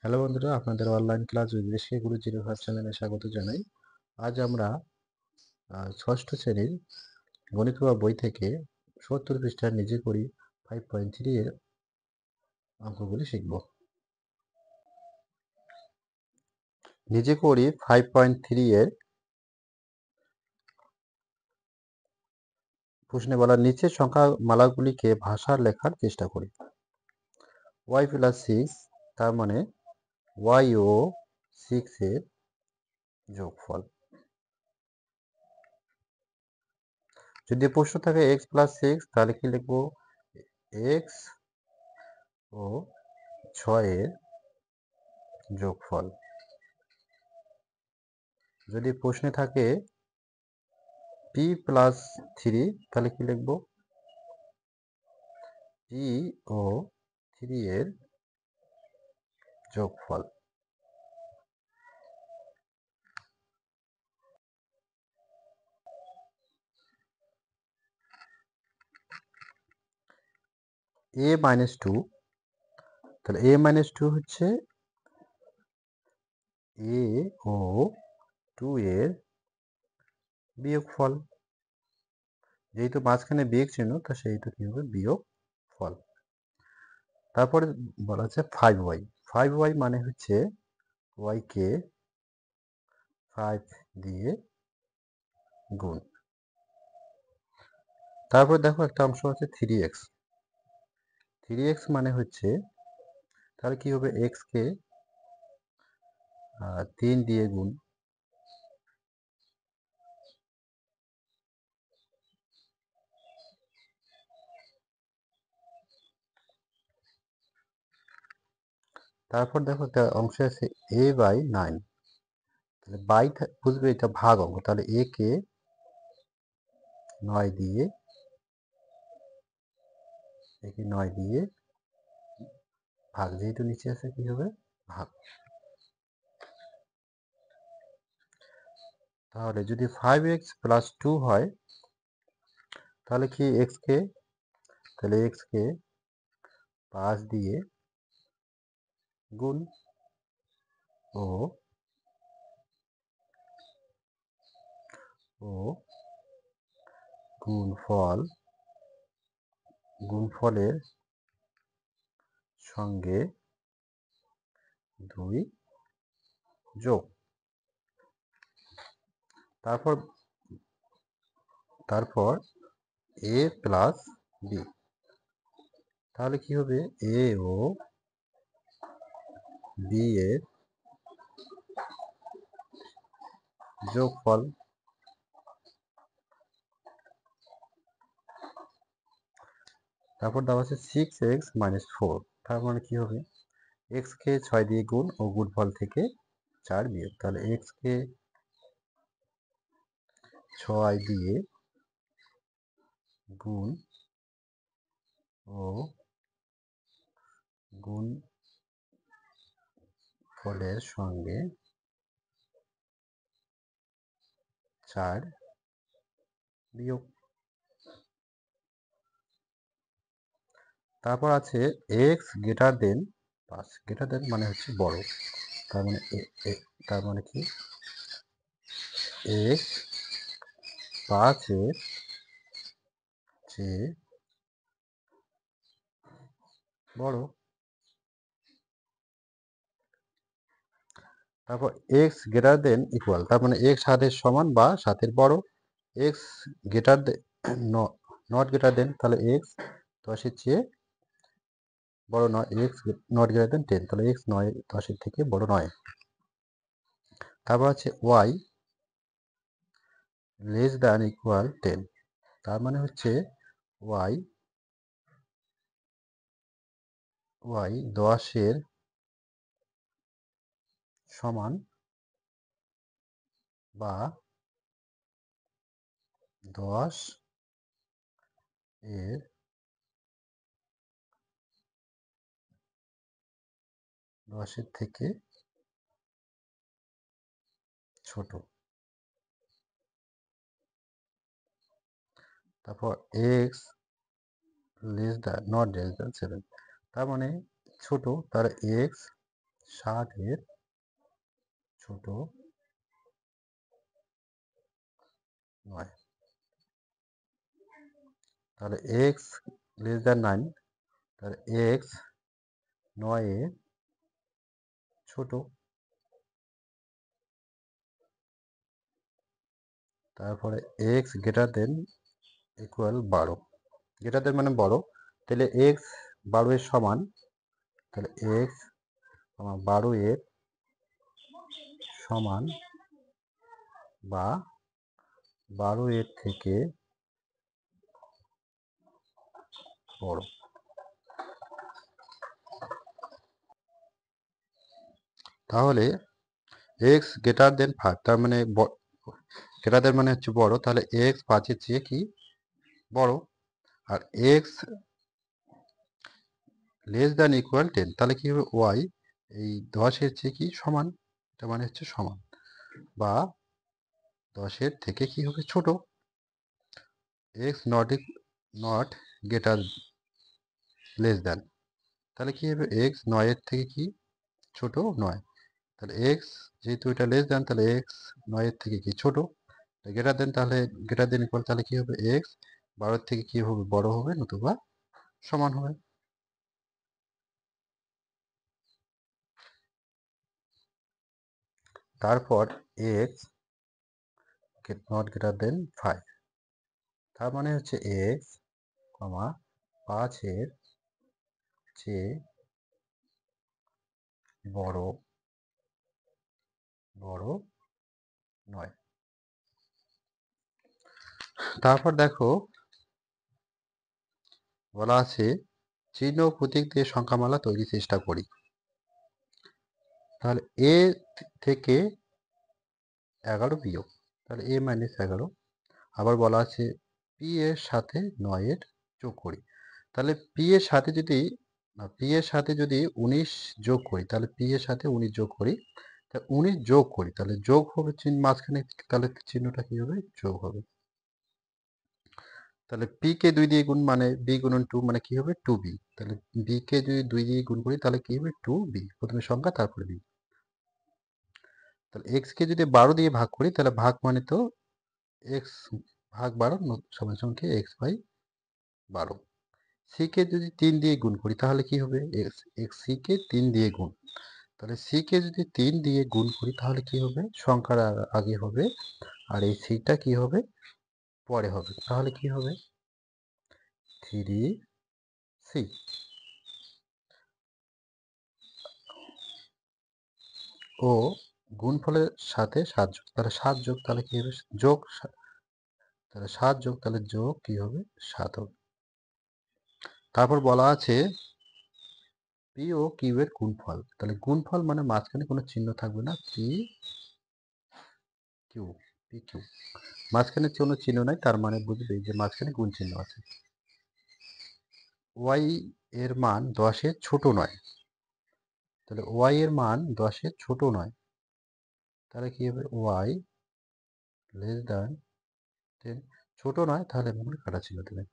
Hello বন্ধুরা, আপনাদের online class বিদেশকে গুরু zero first চ্যানেলে স্বাগত জানাই। আজ আমরা ষষ্ঠ শ্রেণীর গণিত প্রভা বই থেকে ৭০ পৃষ্ঠার নিজে করি 5.3 এর অঙ্কগুলি শিখব। নিজে করি 5.3 এর প্রশ্নে বলা নিচের সংখ্যা মালাগুলিকে ভাষার লেখার চেষ্টা করি। y প্লাস 6 তার মানে y ও 6 এর যোগফল। যদি প্রশ্ন থাকে x প্লাস 6 তাহলে কি লিখবো? x ও 6 এর যোগফল। যদি প্রশ্নে থাকে p প্লাস 3 তাহলে কি লিখব? p ও 3 এর যোগফল। a মাইনাস 2 তাহলে a মাইনাস 2 হচ্ছে a ও 2 এর বিয়োগফল। যেহেতু মাঝখানে বিয়োগ চিহ্ন তো সেইটা কি হবে? বিয়োগফল। তারপরে বলা আছে 5y। 5y মানে হচ্ছে y কে 5 দিয়ে গুণ। তারপর দেখো একটা অংশ আছে 3x। 3x মানে হচ্ছে তাহলে কি হবে? x কে 3 দিয়ে গুণ। তারপর দেখো একটা অংশ আছে a বাই 9। তাহলে বাই বুঝবে এটা ভাগ অঙ্ক, তাহলে a কে 9 দিয়ে ভাগ, যেহেতু নিচে আছে কি হবে? ভাগ। তাহলে যদি 5x প্লাস 2 হয় তাহলে কি তাহলে x কে 5 দিয়ে গুণ ও গুণফলের সঙ্গে 2 যোগ। তারপর a প্লাস b, তাহলে কি হবে? a ও b এর যোগফল। তারপর দেওয়া আছে 6x মাইনাস 4, তার মানে কি হবে? x কে 6 দিয়ে গুণ ও গুণফল থেকে 4 বিয়োগ। তাহলে x কে 6 দিয়ে গুণ ও গুণফলের সঙ্গে 4 বিয়োগ। তারপর আছে x greater than 5। Greater than মানে হচ্ছে বড়, তার মানে কি? x 5 এর চেয়ে বড়। তারপর x গ্রেটার দেন ইকুয়াল, তার মানে x 7 এর সমান বা 7 এর বড়। x greater than not greater than, তাহলে x 10 এর চেয়ে বড় নয়। x নট গ্রেটার দেন 10, তাহলে x 10 এর থেকে বড় নয়। তারপর আছে y লেস দ্যান ইকুয়াল 10, তার মানে হচ্ছে y 10 এর সমান বা 10 এর থেকে ছোট। তারপর x নট লেস দ্যান 7, তার মানে ছোট, তার x 60-এর ছোট নয়। তাহলে এক্স লেস দ্যান 9, তাহলে এক্স 9-এর ছোট। তারপরে x greater than equal 12, greater than মানে বড়, তাহলে এক্স 12-এর সমান, তাহলে এক্স 12-এর সমান বা 12-এর থেকে বড়। তাহলে এক্স গ্রেটার দেন 5, তার মানে গ্রেটার দেন মানে হচ্ছে বড়, তাহলে এক্স 5-এর চেয়ে কি বড়। আর এক্স লেস দ্যান ইকুয়াল 10, তাহলে কি হবে ওয়াই এই 10-এর চেয়ে কি সমান, এটা মানে হচ্ছে সমান বা 10-এর থেকে কি হবে ছোট। X not greater less than, তাহলে কি হবে এক্স 9-এর থেকে কি ছোট 9, তাহলে এক্স যেহেতু এটা লেস দ্যান, তাহলে এক্স 9-এর থেকে কি ছোট। গ্রেটার দেন, তাহলে গ্রেটার দেন ইকুয়াল, তাহলে কি হবে এক্স 12-এর থেকে কি হবে বড় হবে নতুবা সমান হবে। তারপর এক্স নট গ্রেটার দেন 5, তার মানে হচ্ছে এক্স 5-এর চেয়ে বড় বড় নয়। তারপর দেখো বলা আছে চিহ্ন ও প্রতীক দিয়ে সংখ্যামালা তৈরির চেষ্টা করি। তাহলে এ থেকে 11 বিয়োগ, তাহলে এ মাইনাস 11। আবার বলা আছে পি এর সাথে 9-এর যোগ করি, তাহলে পি এর সাথে যদি 19 যোগ করি, তাহলে পি এর সাথে 19 যোগ করি, তা 19 যোগ করি, তাহলে যোগ হবে চিহ্ন মাঝখানে, তাহলে চিহ্নটা কি হবে যোগ হবে। তাহলে পি কে 2 দিয়ে গুণ মানে বি গুণন 2 মানে কি হবে 2b, তাহলে বি কে যদি 2 দিয়ে গুণ করি তাহলে কি হবে 2b, প্রথমে সংখ্যা তারপরে বি। তাহলে এক্স কে যদি 12 দিয়ে ভাগ করি, তাহলে ভাগ মানে তো এক্স ভাগ 12 সমান সমান কি এক্স বাই 12। সি কে যদি 3 দিয়ে গুণ করি তাহলে কি হবে এক্স এক্স সি কে 3 দিয়ে গুণ, তাহলে সি কে যদি 3 দিয়ে গুণ করি তাহলে কি হবে সংখ্যার আগে হবে আর এই সিটা কি হবে পরে হবে, তাহলে কি হবে 3c। ও গুণফলের সাথে 7 যোগ, তাহলে 7 যোগ, তাহলে কি হবে যোগ তাহলে 7 যোগ, তাহলে যোগ কি হবে 7 হবে। তারপর বলা আছে পি ও কিউ এর গুণফল, তাহলে গুণফল মানে মাঝখানে কোনো চিহ্ন থাকবে না, পি কিউ, পি কিউ মাঝখানে কোনো চিহ্ন নাই, তার মানে বুঝবে যে মাঝখানে গুণ চিহ্ন আছে। ওয়াই এর মান 10-এর ছোট নয়, তাহলে ওয়াই এর মান 10-এর ছোট নয়, তাহলে কি হবে ওয়াই লেস দ্যান 10, ছোট নয় তাহলে মনে কাটা ছিল দেবেন।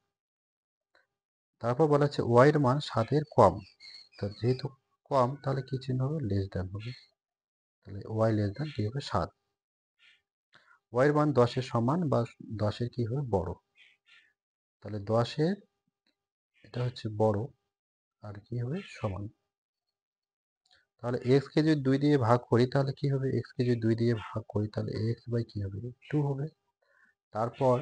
তারপর বলা আছে ওয়াই এর মান 7-এর কম, তো যেহেতু কম তাহলে কি চিহ্ন হবে লেস দ্যান হবে, তাহলে ওয়াই লেস দ্যান কি হবে 7। ওয়াই এর মান 10-এর সমান বা 10-এর কি হবে বড়, তাহলে 10-এর এটা হচ্ছে বড় আর কি হবে সমান। তাহলে এক্স কে যদি 2 দিয়ে ভাগ করি তাহলে কি হবে এক্স কে যদি 2 দিয়ে ভাগ করি তাহলে এক্স বাই কি হবে 2 হবে। তারপর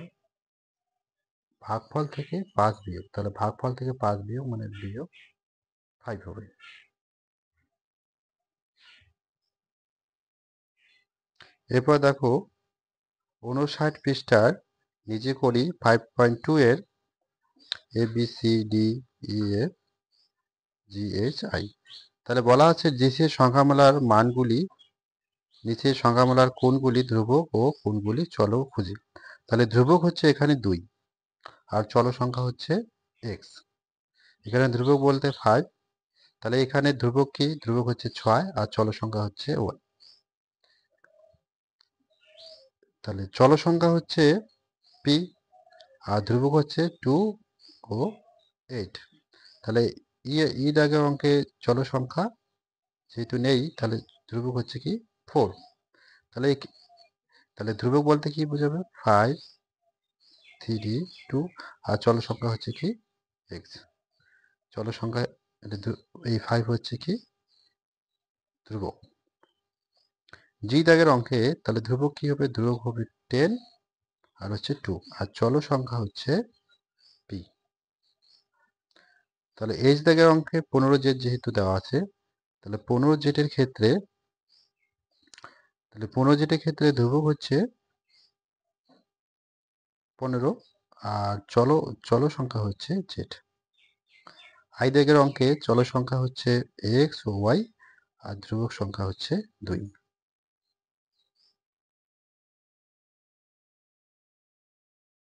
ভাগফল থেকে 5 বিয়োগ, তাহলে ভাগফল থেকে 5 বিয়োগ মানে বিয়োগ 5 হবে। এরপর দেখো 59 পৃষ্ঠার নিচে করি 5.2 এর A B C D E F G H I, তাহলে বলা আছে নিচের সংখ্যামালার মানগুলি, নিচের সংখ্যামালার কোনগুলি ধ্রুবক ও কোনগুলি চলক খুঁজি। তাহলে ধ্রুবক হচ্ছে এখানে 2 আর চল সংখ্যা হচ্ছে এক্স। এখানে ধ্রুবক বলতে 5, তাহলে এখানে ধ্রুবক কি ধ্রুবক হচ্ছে 6 আর চল সংখ্যা হচ্ছে 1, তাহলে চল সংখ্যা হচ্ছে পি আর ধ্রুবক হচ্ছে 2 ও 8। তাহলে ই আগের অঙ্কে চল সংখ্যা যেহেতু নেই তাহলে ধ্রুবক হচ্ছে কি 4। তাহলে তাহলে ধ্রুবক বলতে কি বোঝাবে 5 3 2 আর চল সংখ্যা হচ্ছে কি এক্স। চল সংখ্যা এই 5 হচ্ছে কি ধ্রুবক। জি দাগের অঙ্কে তাহলে ধ্রুবক কি হবে, ধ্রুবক হবে 10 আর হচ্ছে 2 আর চল সংখ্যা হচ্ছে পি। তাহলে এইচ দাগের অঙ্কে 15 জেড যেহেতু দেওয়া আছে তাহলে 15 জেটের ক্ষেত্রে ধ্রুবক হচ্ছে 15 আর চল সংখ্যা হচ্ছে জেড। আই দাগের অঙ্কে চল সংখ্যা হচ্ছে এক্স ও ওয়াই আর ধ্রুবক সংখ্যা হচ্ছে 2।